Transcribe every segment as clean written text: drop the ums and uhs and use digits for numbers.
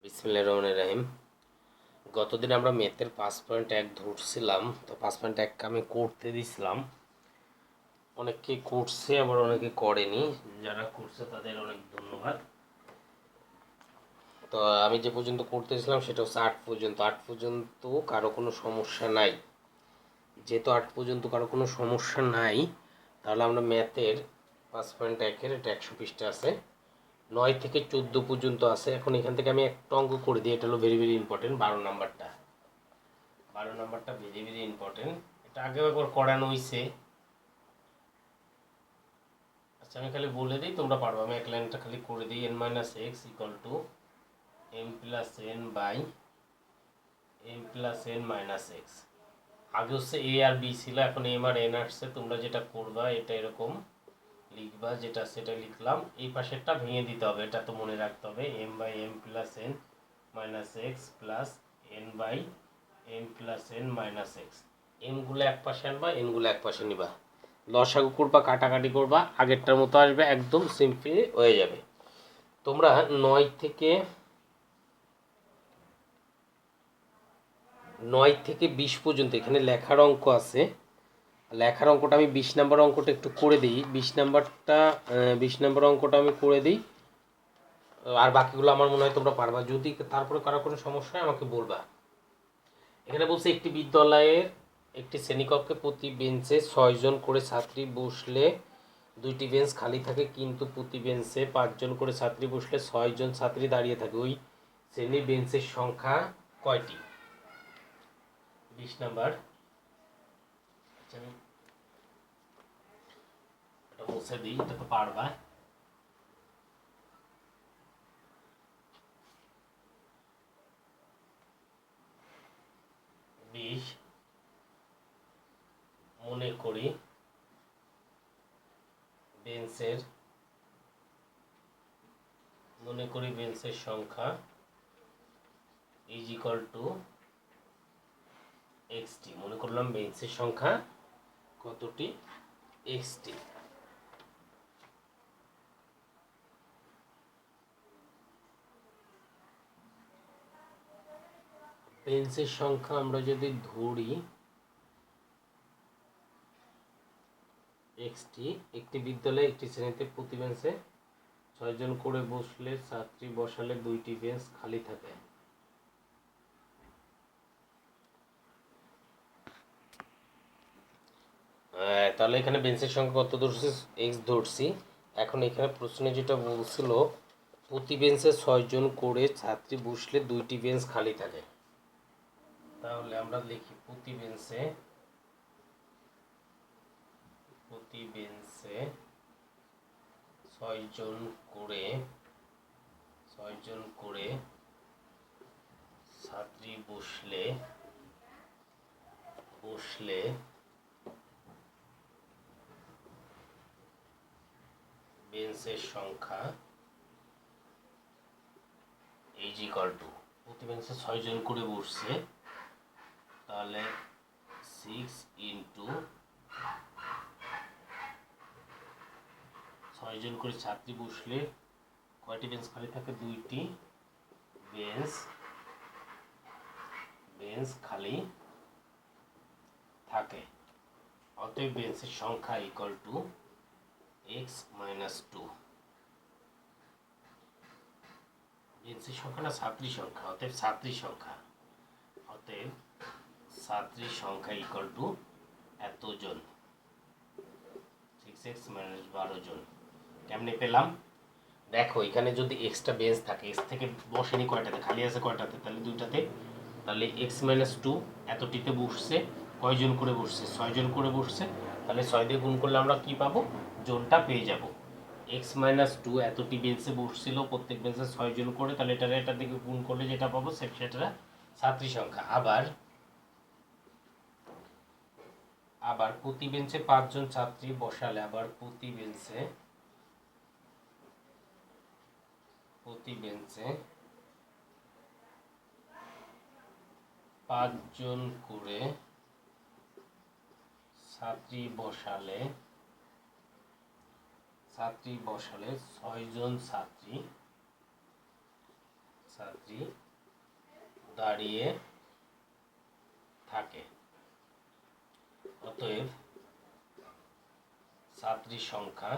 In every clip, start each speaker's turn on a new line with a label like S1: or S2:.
S1: বিসমিল্লাহির রহমানির রহিম। গতদিন আমরা ম্যাথের 5.1 ধরছিলাম, তো 5.1 আমি করতে দিছিলাম। অনেকে করছে আবার অনেকে করেনি। যারা করছে তাদের অনেক ধন্যবাদ। তো আমি যে পর্যন্ত করতেছিলাম সেটা হচ্ছে 8 পর্যন্ত কারো কোনো সমস্যা নাই। যেহেতু 8 পর্যন্ত কারো কোনো সমস্যা নাই, তাহলে আমরা ম্যাথের 5.1-এর এটা 100 পৃষ্ঠা আছে, 9 থেকে 14 পর্যন্ত আছে। এখন এখান থেকে আমি একটা অঙ্ক করে দিই, এটা হলো ভেরি ভেরি ইম্পর্টেন্ট। 12 নাম্বারটা ভেরি ভেরি ইম্পর্টেন্ট। এটা আগেও একবার করানো হয়েছে। আচ্ছা, আমি খালি বলে দিই, তোমরা পারবো। আমি এক লাইনটা খালি করে দিই। n minus x equal to m plus N by M plus N minus x. আগে হচ্ছে এ আর বি ছিল, এখন এম আর এন আসছে। তোমরা যেটা করবা এটা এরকম লিখবা, যেটা সেটা লিখলাম। এই পাশেরটা ভেঙে দিতে হবে, এটা তো মনে রাখতে হবে। M by M plus N minus X plus N by M plus N minus X. এমগুলো এক পাশে আনবা, এনগুলো এক পাশে নিবা। লসাগু করবা, কাটাকাটি করবা, আগেরটার মতো আসবে, একদম সিম্পলি হয়ে যাবে। তোমরা 9 থেকে 20 পর্যন্ত এখানে লেখার অঙ্ক আছে। লেখার অঙ্কটা আমি 20 নাম্বার অঙ্কটা একটু করে দিই। 20 নাম্বার অঙ্কটা আমি করে দিই, আর বাকিগুলো আমার মনে হয় তোমরা পারবা। যদি তারপরে কারো কোনো সমস্যা হয় আমাকে বলবা। এখানে বলছে একটি বিদ্যালয়ের একটি শ্রেণীকক্ষে প্রতি বেঞ্চে 6 জন করে ছাত্রী বসলে 2টি বেঞ্চ খালি থাকে, কিন্তু প্রতি বেঞ্চে 5 জন করে ছাত্রী বসলে 6 জন ছাত্রী দাঁড়িয়ে থাকে। ওই শ্রেণীর বেঞ্চের সংখ্যা কয়টি? 20 নাম্বার। আচ্ছা, আমি এটা মুছে দিই, এটা তো পারবা। 20 মনে করি বেঞ্চের সংখ্যা ইজ ইকুয়াল টু এক্সটি। মনে করলাম বেঞ্চের সংখ্যা কতটি? এক্সটি। বেঞ্চের সংখ্যা আমরা যদি ধরি এক্সটি, একটি বিদ্যালয়ে একটি শ্রেণীতে প্রতি বেঞ্চে 6 জন করে বসলে ছাত্রী বসালে 2টি বেঞ্চ খালি থাকে। তাহলে এখানে বেঞ্চের সংখ্যা কত ধরছি? এক্স ধরছি। এখন এখানে প্রশ্নে যেটা বলছিল প্রতি বেঞ্চে 6 জন করে ছাত্রী বসলে 2টি বেঞ্চ খালি থাকে। তাহলে আমরা লিখি প্রতি বেঞ্চে 6 জন করে ছাত্রী বসলে বেঞ্চের সংখ্যা ইজ ইকুয়াল টু, প্রতি বেঞ্চে 6 জন করে বসছে, তাহলে 6 ইন্টু 6 জন করে ছাত্রী বসলে কয়টি বেঞ্চ খালি থাকে? 2টি বেঞ্চ খালি থাকে। অতএব বেঞ্চের সংখ্যা ইকুয়াল টু এক্স মাইনাস 2। বেঞ্চের সংখ্যা না ছাত্রী সংখ্যা, অতএব ছাত্রীর সংখ্যা ইকুয়াল টু এতজন, 6x মাইনাস 12 জন। কেমনে পেলাম? দেখো, এখানে যদি এক্সট্রা বেঞ্চ থাকে, এক্স থেকে বসেনি কয়টাতে, খালি আছে কয়টাতে? তাহলে 2টাতে। তাহলে এক্স মাইনাস 2 এতটিতে বসছে, কয়জন করে বসছে? 6 জন করে বসছে। তাহলে 6 দিয়ে গুণ করলে আমরা কি পাবো? জনটা পেয়ে যাব। এক্স মাইনাস 2 এতটি বেঞ্চে বসছিল, প্রত্যেক বেঞ্চে 6 জন করে, তাহলে এটার দিকে গুণ করলে যেটা পাবো সেটা ছাত্রী সংখ্যা। আবার প্রতি বেঞ্চে 5 জন ছাত্রী বসালে, আবার প্রতি বেঞ্চে 5 জন করে ছাত্রী বসালে 6 জন ছাত্রী দাঁড়িয়ে থাকে। অতএব ছাত্রীর সংখ্যা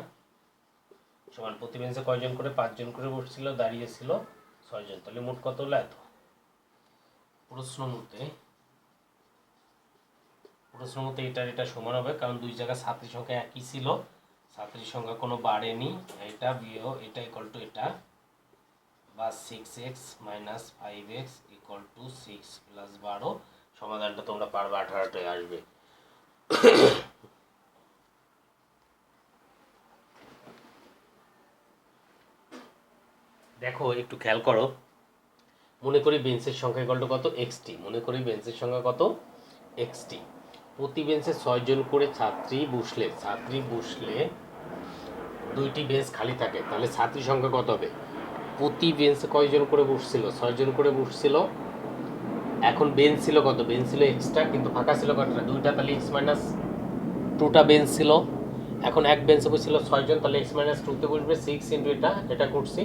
S1: সমান প্রতি বেঞ্চে কয়জন করে, 5 জন করে বসছিল, দাঁড়িয়েছিল 6 জন, তাহলে মোট কত হলো এত। প্রশ্ন মতে এটা সমান হবে, কারণ দুই জায়গায় ছাত্রীর সংখ্যা একই ছিল, ছাত্রীর সংখ্যা কোনো বাড়েনি। এটা বিয়োগ এটা ইকুয়াল টু এটা, বা 6x minus 5x equal to 6 plus 12। সমাধানটা তোমরা পারবে, 18টায় আসবে। দেখো একটু খেয়াল করো, মনে করি বেঞ্চের সংখ্যা ইকুয়াল টু কত, এক্সটি। মনে করি বেঞ্চের সংখ্যা কত, এক্সটি। প্রতি বেঞ্চে 6 জন করে ছাত্রী বসলে 2টি বেঞ্চ খালি থাকে, তাহলে ছাত্রী সংখ্যা কত হবে? প্রতি বেঞ্চে কয়জন করে বসছিল? 6 জন করে বসছিল। এখন বেঞ্চ ছিল কত? বেঞ্চ ছিল এক্সট্রা, কিন্তু ফাঁকা ছিল কতটা? 2টা, তাহলে x মাইনাস 2টা বেঞ্চ ছিল। এখন এক বেঞ্চে বসছিল 6 জন, তাহলে x মাইনাস 2তে বসবে 6 ইন্টু এটা করছি।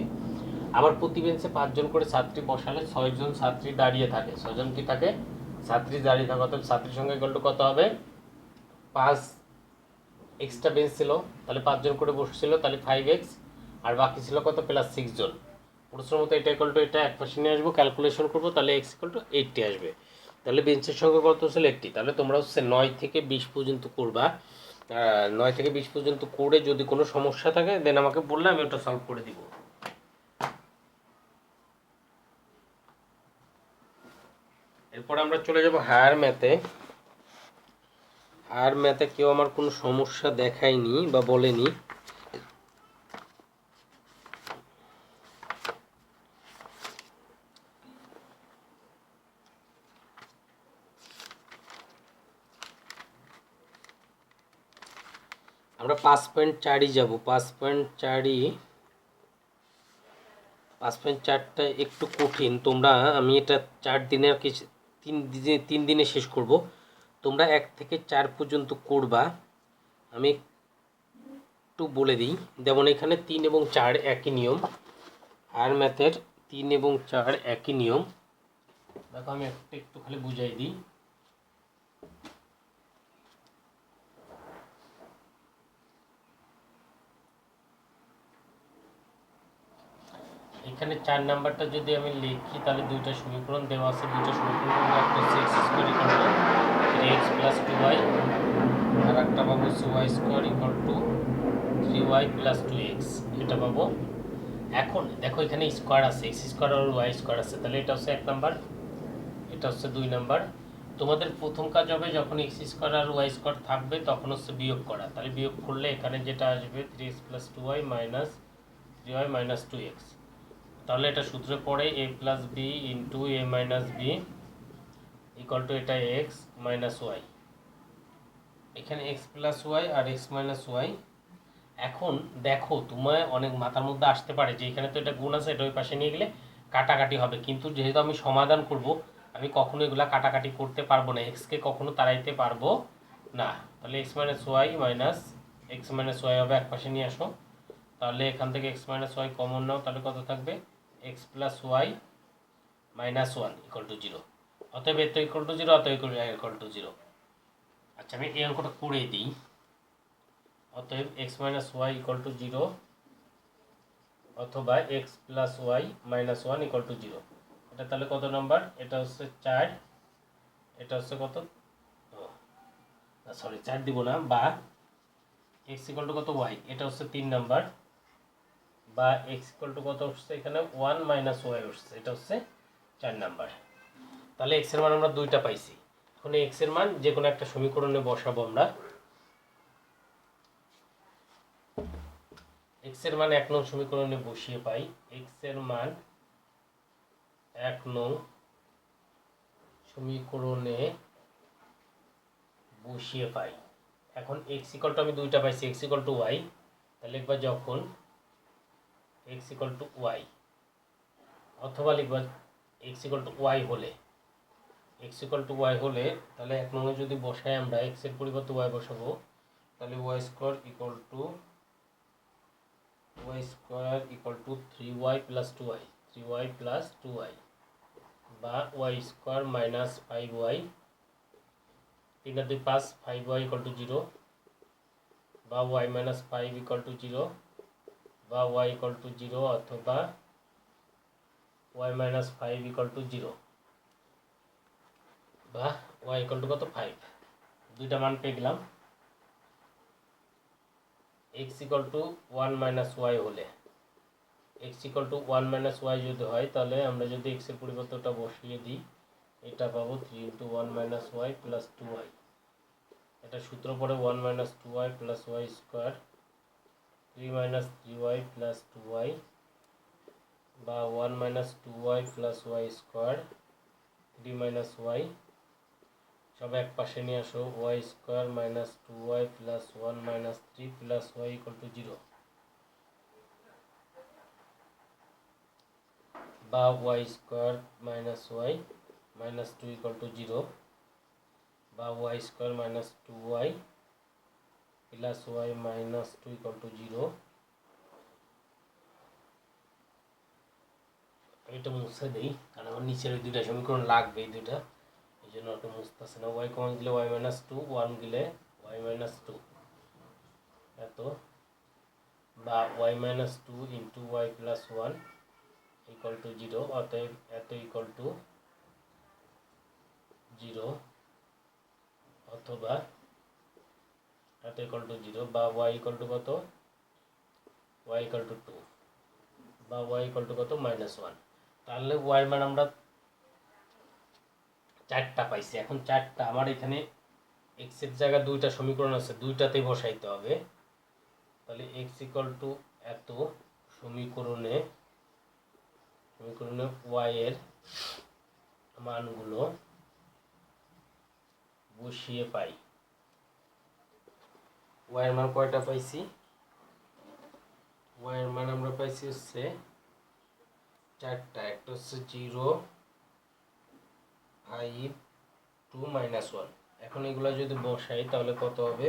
S1: আবার প্রতি বেঞ্চে 5 জন করে ছাত্রী বসালে 6 জন ছাত্রী দাঁড়িয়ে থাকে। 6 জন কি থাকে? ছাত্রী দাঁড়িয়ে থাকে। অর্থাৎ ছাত্রীর সংখ্যা ইকুয়াল টু কত হবে? 5 এক্সট্রা বেঞ্চ ছিল, তাহলে 5 জন করে বসছিল, তাহলে 5x, আর বাকি ছিল কত? প্লাস 6 জন। প্রশ্ন মতো এটা ইকুয়াল টু এটা এক পাশে নিয়ে আসবো, ক্যালকুলেশন করবো, তাহলে x ইকুয়াল টু 80 আসবে। তাহলে বেঞ্চের সংখ্যা কত ছিল? 80। তাহলে তোমরা হচ্ছে 9 থেকে 20 পর্যন্ত করবা। 9 থেকে 20 পর্যন্ত করে যদি কোনো সমস্যা থাকে দেন আমাকে বললে আমি ওটা সলভ করে দিব। এরপর আমরা চলে যাব হায়ার ম্যাথে। হায়ার ম্যাথে কেউ আমার কোনো সমস্যা দেখায়নি বা বলেনি। আমরা 5.4ই যাব। 5.4টা একটু কঠিন। তোমরা, আমি এটা 4 দিনে আর কি 3 দিনে শেষ করব। তোমরা 1 থেকে 4 পর্যন্ত করবা। আমি একটু বলে দিই, যেমন এখানে 3 এবং 4 একই নিয়ম। হায়ার ম্যাথের 3 এবং 4 একই নিয়ম। দেখো আমি একটু খালি বুঝাই দিই। এখানে 4 নাম্বারটা যদি আমি লিখি, তাহলে দুইটা সমীকরণ দেওয়া আছে। দুইটা সমীকরণ একটা হচ্ছে x square equal two 3x plus 2y, আর একটা পাবো হচ্ছে y square equal to 3y plus 2x, এটা পাবো। এখন দেখো এখানে স্কোয়ার আছে, x স্কোয়ার আর y স্কোয়ার আছে, তাহলে এটা হচ্ছে 1 নাম্বার, এটা হচ্ছে 2 নাম্বার। তোমাদের প্রথম কাজ হবে যখন x স্কোয়ার আর y স্কোয়ার থাকবে তখন হচ্ছে বিয়োগ করা। তাহলে বিয়োগ করলে এখানে যেটা আসবে 3x plus 2y minus 3y minus 2x। তাহলে এটা সূত্রে পড়ে a plus b into a minus b equal to এটা এক্স মাইনাস ওয়াই। এখানে এক্স প্লাস ওয়াই আর এক্স মাইনাস ওয়াই। এখন দেখো তোমার অনেক মাথার মধ্যে আসতে পারে যে এখানে তো এটা গুণ আছে, এটা ওই পাশে নিয়ে গেলে কাটাকাটি হবে, কিন্তু যেহেতু আমি সমাধান করব আমি কখনো এগুলা কাটাকাটি করতে পারবো না, এক্সকে কখনো তাড়াইতে পারবো না। তাহলে x minus y minus x minus y হবে, এক পাশে নিয়ে আসো। তাহলে এখান থেকে এক্স মাইনাস ওয়াই কমন নাও, তাহলে কত থাকবে? X plus y minus 1 equal to 0। অতএব এত ইকুয়াল টু 0, অতএব ইকুয়াল টু 0। আচ্ছা আমি এই অঙ্কটা করে দিই। অতএব x minus y equal to 0 অথবা x plus y minus 1 equal to 0। এটা তাহলে কত নাম্বার? এটা হচ্ছে 4, এটা হচ্ছে কত? সরি 4 দিব না, বা এক্স ইকুয়াল টু কত? ওয়াই, এটা হচ্ছে 3 নাম্বার, বা এক্স ইকুয়াল টু কত হচ্ছে? এখানে 1 মাইনাস ওয়াই হচ্ছে, এটা হচ্ছে 4 নাম্বার। তাহলে এক্স এর মান আমরা দুইটা পাইছি। এখন এক্স এর মান যে কোনো একটা সমীকরণে বসাবো আমরা। এক্স এর মান 1 নং সমীকরণে বসিয়ে পাই। এক্স এর মান 1 নং সমীকরণে বসিয়ে পাই। এখন এক্স ইকুয়াল টু আমি দুইটা পাইছি, এক্স ইকুয়াল টু ওয়াই, তাহলে লিখবা যখন এক্স ইকুয়াল টু ওয়াই, অথবা লিখবা এক্স ইকুয়াল টু ওয়াই হলে, এক্স ইকুয়াল টু ওয়াই হলে তাহলে 1 নং যদি বসাই আমরা, এক্স এর পরিবর্তে ওয়াই বসাবো, তাহলে y square equal to 3y plus 2y, 3y plus 2y বা y স্কোয়ার মাইনাস 5y 3 আর 2 5 5y ইকুয়াল টু 0 বা y মাইনাস 5 ইকুয়াল টু 0 বা y ইকুয়াল টু 0 অথবা y মাইনাস 5 ইকুয়াল টু 0 বা y ইকুয়াল টু কত 5 দুইটা মান পেয়ে গেলাম। x equal to 1 minus y হলে x equal to 1 minus y যদি হয় তাহলে আমরা যদি x এর পরিবর্তে ওটা বসিয়ে দিই এটা পাবো 3 into 1 minus y plus 2y। এটা সূত্র পড়ে 1 minus 2y plus y square 3 minus 3y plus 2y বা 1 minus 2y plus y square 3 minus y সব এক পাশে নিয়ে আসো y square minus 2y plus 1 minus 3 plus y equal to 0 বা y square minus y minus 2 equal to 0 বা y square minus 2y plus y minus 2 equal to 0। এটা মুছে দিই কারণ আমার নিচের ওই দুইটা সমীকরণ লাগবে, এই দুইটা এই জন্য ওটা মুছতেছে না। y কমন দিলে y মাইনাস 2, 1 দিলে y মাইনাস 2 এত বা y minus 2 into y plus 1 equal to 0 অতএব এত ইকুয়াল টু 0 অথবা এত ইকুয়াল টু 0 বা y ইকুয়াল টু কত y ইকুয়াল টু 2 বা y ইকুয়াল টু কত মাইনাস 1। তাহলে y মান আমরা চারটা পাইছি। এখন চারটা আমার এখানে x এর জায়গায় দুইটা সমীকরণ আছে, দুইটাতেই বসাইতে হবে। তাহলে x ইকুয়াল টু এত সমীকরণে y এর মানগুলো বসিয়ে পাই। y এর মান কয়টা পাইছি? y এর মান আমরা পাইছি হচ্ছে চারটা। একটা হচ্ছে 0, 5, 2, মাইনাস 1। এখন এগুলো যদি বসাই তাহলে কত হবে?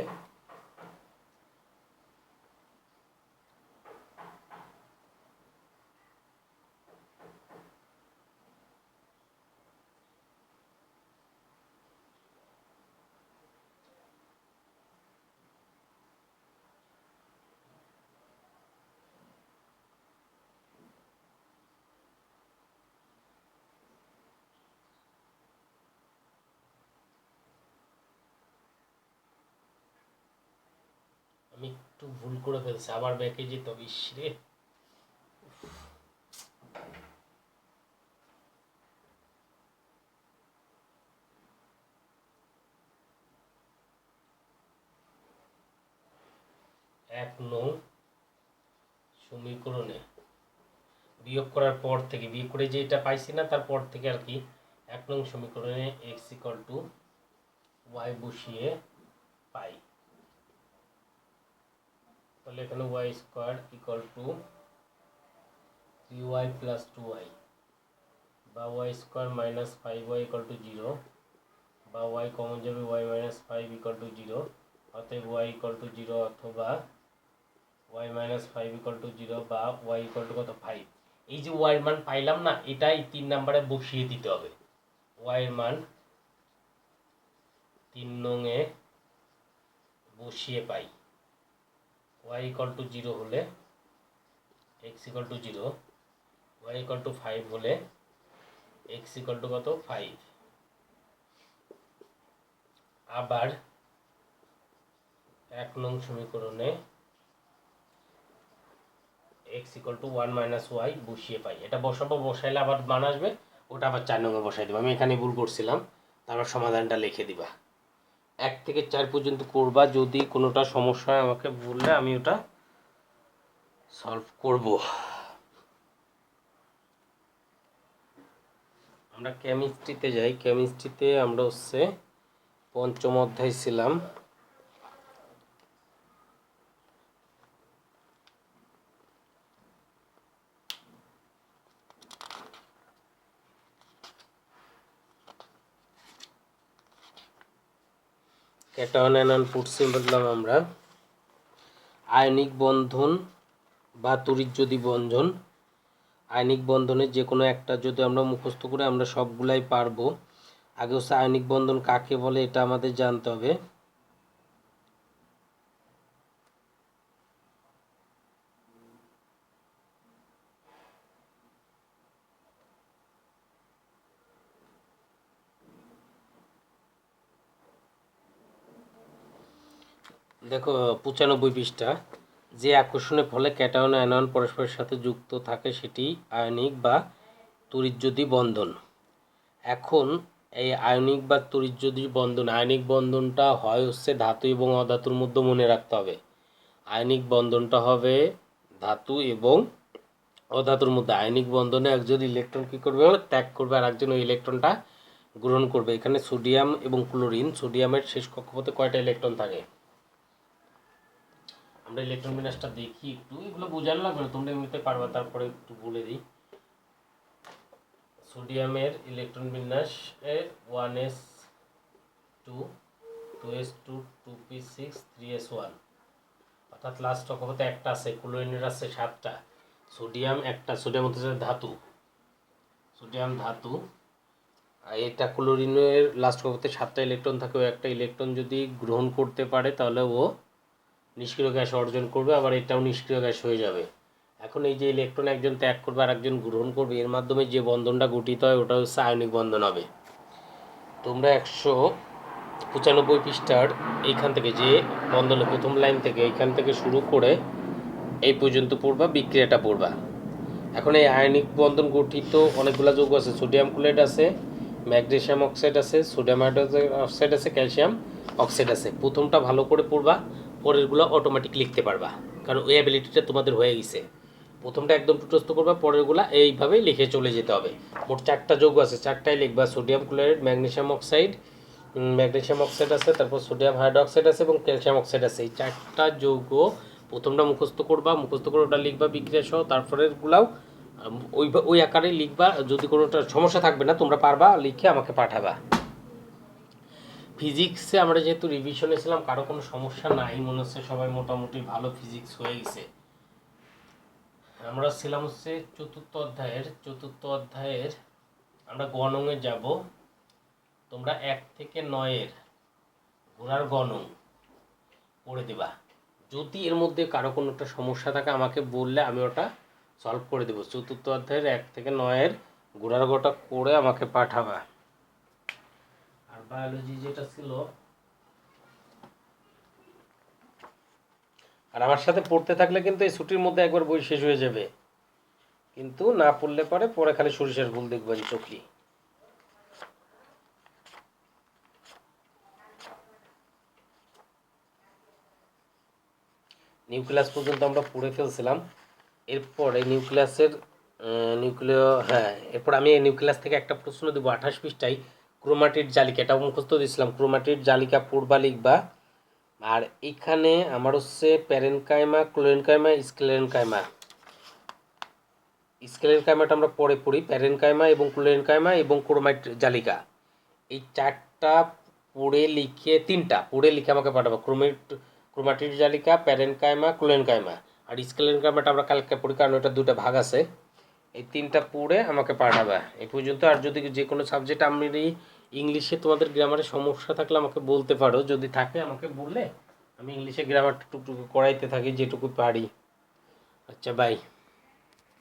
S1: আমি একটু ভুল করে ফেলছি, আবার ব্যাকে যেতে হবে। ইসরে এক নং সমীকরণে বিয়োগ করার পর থেকে, বিয়োগ করে যে এটা পাইছি না তারপর থেকে আর কি, এক নং সমীকরণে x ইকুয়াল টু y বসিয়ে পাই। তাহলে এখানে y square equal to 3y plus 2y বা y square minus 5y equal to 0 বা y কমন যাবে y মাইনাস 5 ইকুয়াল টু 0 অতএব y ইকুয়াল টু 0 অথবা y মাইনাস 5 ইকুয়াল টু 0 বা y ইকুয়াল টু কত 5। এই যে y এর মান পাইলাম না, এটাই 3 নম্বরে বসিয়ে দিতে হবে। y এর মান 3 নং এ বসিয়ে পাই। y ইকুয়াল টু 0 হলে x equal to 0, y equal to 5 হলে x ইকুয়াল টু কত 5। আবার এক নং সমীকরণে x equal to 1 minus y বসিয়ে পাই। এটা বসাবো, বসাইলে আবার মান আসবে, ওটা আবার 4 নং এ বসাই দেবো। আমি এখানে ভুল করছিলাম, তারপর সমাধানটা লিখে দিবা। 1 থেকে 4 পর্যন্ত করবা, যদি কোনোটা সমস্যা হয় আমাকে বললে আমি ওটা সলভ করব। আমরা কেমিস্ট্রিতে যাই। কেমিস্ট্রিতে আমরা হচ্ছে পঞ্চম অধ্যায় ছিলাম। ক্যাটায়ন অ্যানায়ন পড়ছি বললাম আমরা। আয়নিক বন্ধন বা তড়িৎ যদি বন্ধন আয়নিক বন্ধনের যে কোনো একটা যদি আমরা মুখস্থ করে আমরা সবগুলাই পারবো। আগে হচ্ছে আয়নিক বন্ধন কাকে বলে এটা আমাদের জানতে হবে। দেখো 95 পৃষ্ঠা, যে আকর্ষণের ফলে ক্যাটায়ন আয়নন পরস্পরের সাথে যুক্ত থাকে সেটি আয়নিক বা তড়িৎযোজী বন্ধন। এখন এই আয়নিক বা তড়িৎযোজী বন্ধন, আয়নিক বন্ধনটা হয় হচ্ছে ধাতু এবং অধাতুর মধ্যে মনে রাখতে হবে। আয়নিক বন্ধনটা হবে ধাতু এবং অধাতুর মধ্যে। আয়নিক বন্ধনে একজন ইলেকট্রন কী করবে, ত্যাগ করবে, আর একজন ওই ইলেকট্রনটা গ্রহণ করবে। এখানে সোডিয়াম এবং ক্লোরিন, সোডিয়ামের শেষ কক্ষপথে কয়টা ইলেকট্রন থাকে? আমরা ইলেকট্রন বিন্যাসটা দেখি একটু, এগুলো বোঝানো লাগবে না, তোমরা এমনিতে পারবা, তারপরে একটু বলে দিই। সোডিয়ামের ইলেকট্রন বিন্যাস এর 1s2 2s2 2p6 3s1, অর্থাৎ লাস্ট কক্ষপথে একটা আছে। ক্লোরিনের আছে 7টা, সোডিয়াম একটা, সোডিয়াম হচ্ছে ধাতু, সোডিয়াম ধাতু। আর এটা ক্লোরিনের লাস্ট কক্ষপথে 7টা ইলেকট্রন থাকে। ও একটা ইলেকট্রন যদি গ্রহণ করতে পারে তাহলে ও নিষ্ক্রিয় গ্যাস অর্জন করবে, আবার এটাও নিষ্ক্রিয় গ্যাস হয়ে যাবে। এখন এই যে ইলেকট্রন একজন ত্যাগ করবে আর একজন গ্রহণ করবে, এর মাধ্যমে যে বন্ধনটা গঠিত হয় ওটা হচ্ছে আয়নিক বন্ধন হবে। তোমরা 195 পৃষ্ঠার এইখান থেকে যে বন্ধনের প্রথম লাইন থেকে এইখান থেকে শুরু করে এই পর্যন্ত পড়বা, বিক্রিয়াটা পড়বা। এখন এই আয়নিক বন্ধন গঠিত অনেকগুলো যৌগ আছে। সোডিয়াম ক্লোরাইড আছে, ম্যাগনেসিয়াম অক্সাইড আছে, সোডিয়াম হাইড্রোক্সাইড আছে, ক্যালসিয়াম অক্সাইড আছে। প্রথমটা ভালো করে পড়বা, পরেরগুলো অটোমেটিক লিখতে পারবা, কারণ ওই অ্যাবিলিটিটা তোমাদের হয়ে গেছে। প্রথমটা একদম টুটস্থ করবা, পরেরগুলো এইভাবেই লিখে চলে যেতে হবে। মোট 4টা যৌগ আছে, 4টাই লিখবা। সোডিয়াম ক্লোরাইড, ম্যাগনেসিয়াম অক্সাইড আছে, তারপর সোডিয়াম হাইড্রোক্সাইড আছে এবং ক্যালসিয়াম অক্সাইড আছে। এই 4টা যৌগ প্রথমটা মুখস্থ করবা, মুখস্থ করে ওটা লিখবা বিক্রিয়া সহ, তারপরেরগুলাও ওই আকারে লিখবা। যদি কোনোটা সমস্যা থাকবে না, তোমরা পারবা, লিখে আমাকে পাঠাবা। ফিজিক্সে আমরা যেহেতু রিভিশনে ছিলাম, কারো কোনো সমস্যা নাই মনে হচ্ছে, সবাই মোটামুটি ভালো ফিজিক্স হয়ে গেছে। আমরা ছিলাম হচ্ছে চতুর্থ অধ্যায়ের আমরা গণঙে যাব। তোমরা 1 থেকে 9 ঘোড়ার গণং পড়ে দেবা। যদি এর মধ্যে কারো কোনো একটা সমস্যা থাকে আমাকে বললে আমি ওটা সলভ করে দেবো। চতুর্থ অধ্যায়ের 1 থেকে 9 ঘোড়ার গোটা করে আমাকে পাঠাবা। আর বায়োলজি যেটা ছিল, আর আমার সাথে পড়তে থাকলে কিন্তু এই ছুটির মধ্যে একবার বই শেষ হয়ে যাবে, কিন্তু না পড়লে পরে খালি সরিষার ফুল দেখবেন চোখলি। নিউক্লিয়াস পর্যন্ত আমরা পড়ে ফেলছিলাম। এরপর এই এরপর আমি এই নিউক্লিয়াস থেকে একটা প্রশ্ন দেবো 28 পৃষ্ঠায়। ক্রোমাটিড জালিকা, এটাও মুখস্থ দিয়েছিলাম। ক্রোমাটিড জালিকা পড়বা, লিখবা। আর এখানে আমার হচ্ছে প্যারেনকাইমা, ক্লোরেনকাইমা, স্কেলেনকাইমাটা আমরা পরে পড়ি। প্যারেনকাইমা এবং ক্লোরেনকাইমা এবং ক্রোমাইট জালিকা, এই 4টা পড়ে লিখে, 3টা পড়ে লিখে আমাকে পাঠাবো। ক্রোমাটিড জালিকা, প্যারেনকাইমা, ক্লোরেনকাইমা আর স্কেলেনকাইমাটা আমরা কালকে পড়ি, কারণ ওটা 2টা ভাগ আছে। এই 3টা পড়ে আমাকে পাঠাবা এই পর্যন্ত। আর যদি যে কোনো সাবজেক্ট আমি ইংলিশে তোমাদের গ্রামারে সমস্যা থাকলে আমাকে বলতে পারো, যদি থাকে আমাকে বললে আমি ইংলিশে গ্রামারটা টুকটুকু করাইতে থাকি যেটুকু পারি। আচ্ছা, বাই।